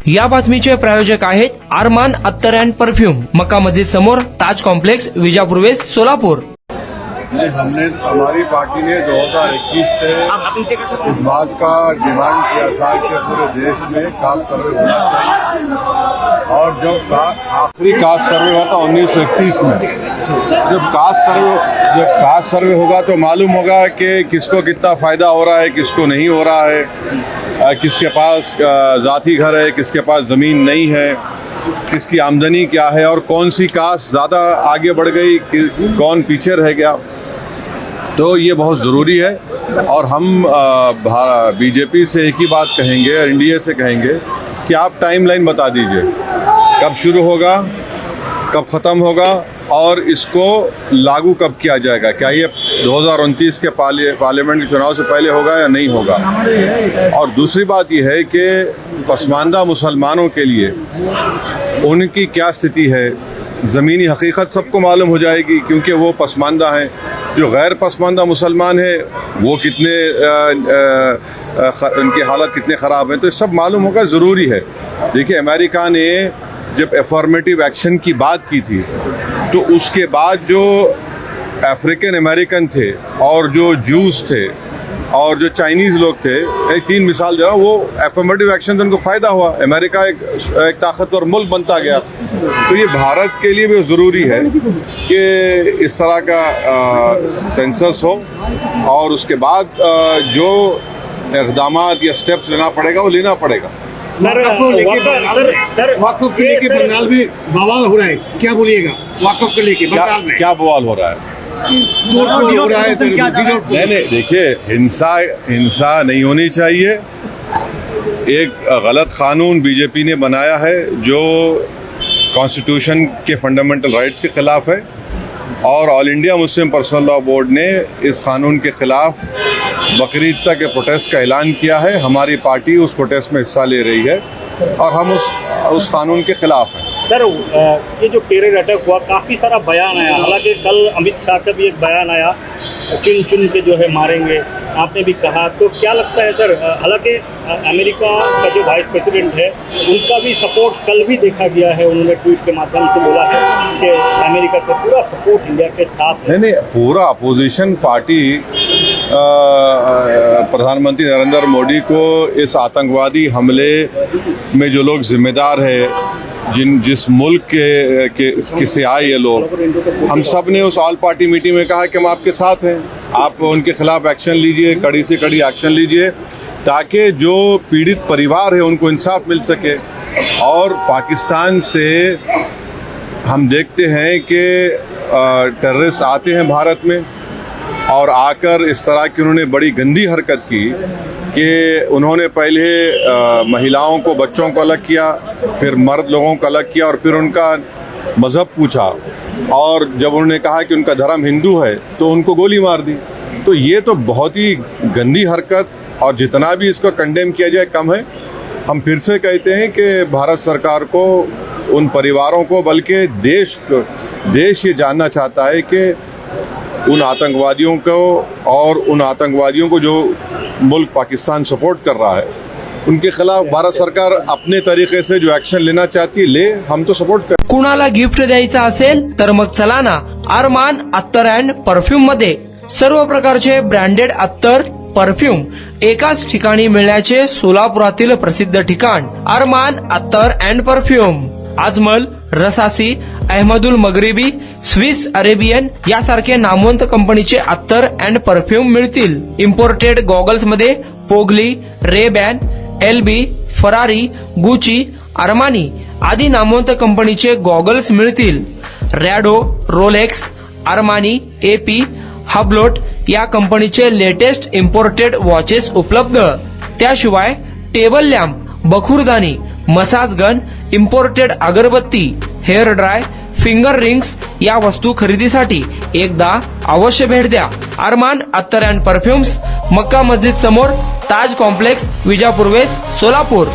या बातमीचे प्रायोजक आहेत अरमान अत्तर अँड परफ्यूम, मक्का मस्जिद समोर, ताज कॉम्प्लेक्स, विजापूर वेस्ट, सोलापूर। हमारी पार्टी ने 2021 से इस बात का डिमांड किया था कि पूरे देश में कास्ट सर्वे होना चाहिए, और जब आखिरी कास्ट सर्वे हुआ था 1931 में, जब कास्ट सर्वे होगा तो मालूम होगा कि किसको कितना फायदा हो रहा है, किसको नहीं हो रहा है, किसके पास जाती घर है, किसके पास ज़मीन नहीं है, किसकी आमदनी क्या है, और कौन सी कास्ट ज़्यादा आगे बढ़ गई, कौन पीछे रह गया। तो ये बहुत ज़रूरी है, और हम बीजेपी से एक ही बात कहेंगे, एनडीए से कहेंगे कि आप टाइमलाइन बता दीजिए, कब शुरू होगा, कब ख़त्म होगा, और इसको लागू कब किया जाएगा। क्या ये 2029 के पार्लियामेंट के चुनाव से पहले होगा या नहीं होगा। और दूसरी बात यह है कि पसमानदा मुसलमानों के लिए उनकी क्या स्थिति है, ज़मीनी हकीकत सबको मालूम हो जाएगी, क्योंकि वो पसमानदा हैं। जो गैर पसमानदा मुसलमान हैं वो कितने उनकी हालत कितने ख़राब हैं, तो ये सब मालूम होगा, ज़रूरी है। देखिए, अमेरिका ने जब अफर्मेटिव एक्शन की बात की थी, तो उसके बाद जो अफ्रीकन अमेरिकन थे और जो जूस थे और जो चाइनीज़ लोग थे, एक 3 मिसाल दे रहा हूँ, वो अफर्मेटिव एक्शन से उनको फ़ायदा हुआ, अमेरिका एक ताकतवर मुल्क बनता गया। तो ये भारत के लिए भी ज़रूरी है कि इस तरह का सेंसस हो, और उसके बाद जो इक़दामात या स्टेप्स लेना पड़ेगा वो लेना पड़ेगा। सर, वाकफ को लेके बंगाल में बवाल हो रहा है, क्या बोलिएगा? वाकफ को लेके बंगाल में क्या बवाल हो रहा है? हो रहा है नहीं, देखिए, हिंसा नहीं होनी चाहिए। एक गलत कानून बीजेपी ने बनाया है जो कॉन्स्टिट्यूशन के फंडामेंटल राइट्स के खिलाफ है, और all India Muslim personal law board ने इस कानून के खिलाफ बकरीद तक के प्रोटेस्ट का ऐलान किया है। हमारी पार्टी उस प्रोटेस्ट में हिस्सा ले रही है, और हम उस कानून के खिलाफ हैं। सर, ये जो टेरर अटैक हुआ, काफ़ी सारा बयान आया, हालांकि कल अमित शाह का भी एक बयान आया, चुन चुन के जो है मारेंगे, आपने भी कहा। तो क्या लगता है सर, हालांकि अमेरिका का जो वाइस प्रेसिडेंट है उनका भी सपोर्ट कल भी देखा गया है, उन्होंने ट्वीट के माध्यम से बोला है कि अमेरिका का पूरा सपोर्ट इंडिया के साथ है। नहीं, पूरा अपोजिशन पार्टी प्रधानमंत्री नरेंद्र मोदी को इस आतंकवादी हमले में जो लोग जिम्मेदार है, जिस मुल्क के से आए ये लोग, हम सब ने उस ऑल पार्टी मीटिंग में कहा कि हम आपके साथ हैं, आप उनके खिलाफ एक्शन लीजिए, कड़ी से कड़ी एक्शन लीजिए, ताकि जो पीड़ित परिवार है उनको इंसाफ मिल सके। और पाकिस्तान से हम देखते हैं कि टेररिस्ट आते हैं भारत में, और आकर इस तरह की उन्होंने बड़ी गंदी हरकत की कि उन्होंने पहले महिलाओं को, बच्चों को अलग किया, फिर मर्द लोगों को अलग किया, और फिर उनका मज़हब पूछा, और जब उन्होंने कहा कि उनका धर्म हिंदू है तो उनको गोली मार दी। तो ये तो बहुत ही गंदी हरकत, और जितना भी इसको कंडेम किया जाए कम है। हम फिर से कहते हैं कि भारत सरकार को, उन परिवारों को, बल्कि देश ये जानना चाहता है कि उन आतंकवादियों को, और उन आतंकवादियों को जो मुल्क पाकिस्तान सपोर्ट कर रहा है, उनके खिलाफ भारत सरकार अपने तरीके से जो एक्शन लेना चाहती है ले, हम तो सपोर्ट कर। कुणाला गिफ्ट द्यायचं असेल तर मग चला ना अरमान अत्तर अँड परफ्यूम मध्ये। सर्व प्रकारचे ब्रँडेड अत्तर परफ्यूम एकाच ठिकाणी मिळण्याचे सोलापुरातील प्रसिद्ध ठिकाण Arman Attar and perfume. Ajmal, Rasasi, Ahmed Al Maghribi, Swiss Arabian यासारखे नामवंत कंपनीचे अत्तर अँड परफ्यूम मिळतील। इम्पोर्टेड गॉगल्स मध्ये पोगली, Ray Ban, LB, Ferrari, Gucci, Armani आदी नामवंत कंपनीचे गॉगल्स मिळतील। Rado, Rolex, Armani, AP, Hublot या कंपनीचे लेटेस्ट इम्पोर्टेड वॉचेस उपलब्ध। त्याशिवाय टेबल लॅम्प, बखुरदानी, मसाज गन, इम्पोर्टेड अगरबत्ती, हेअर ड्राय, फिंगर रिंग्स या वस्तू खरेदीसाठी एकदा अवश्य भेट द्या अरमान अत्तर अँड परफ्यूम्स, मक्का मस्जिद समोर, ताज कॉम्प्लेक्स, विजापूर वेस्ट, सोलापूर।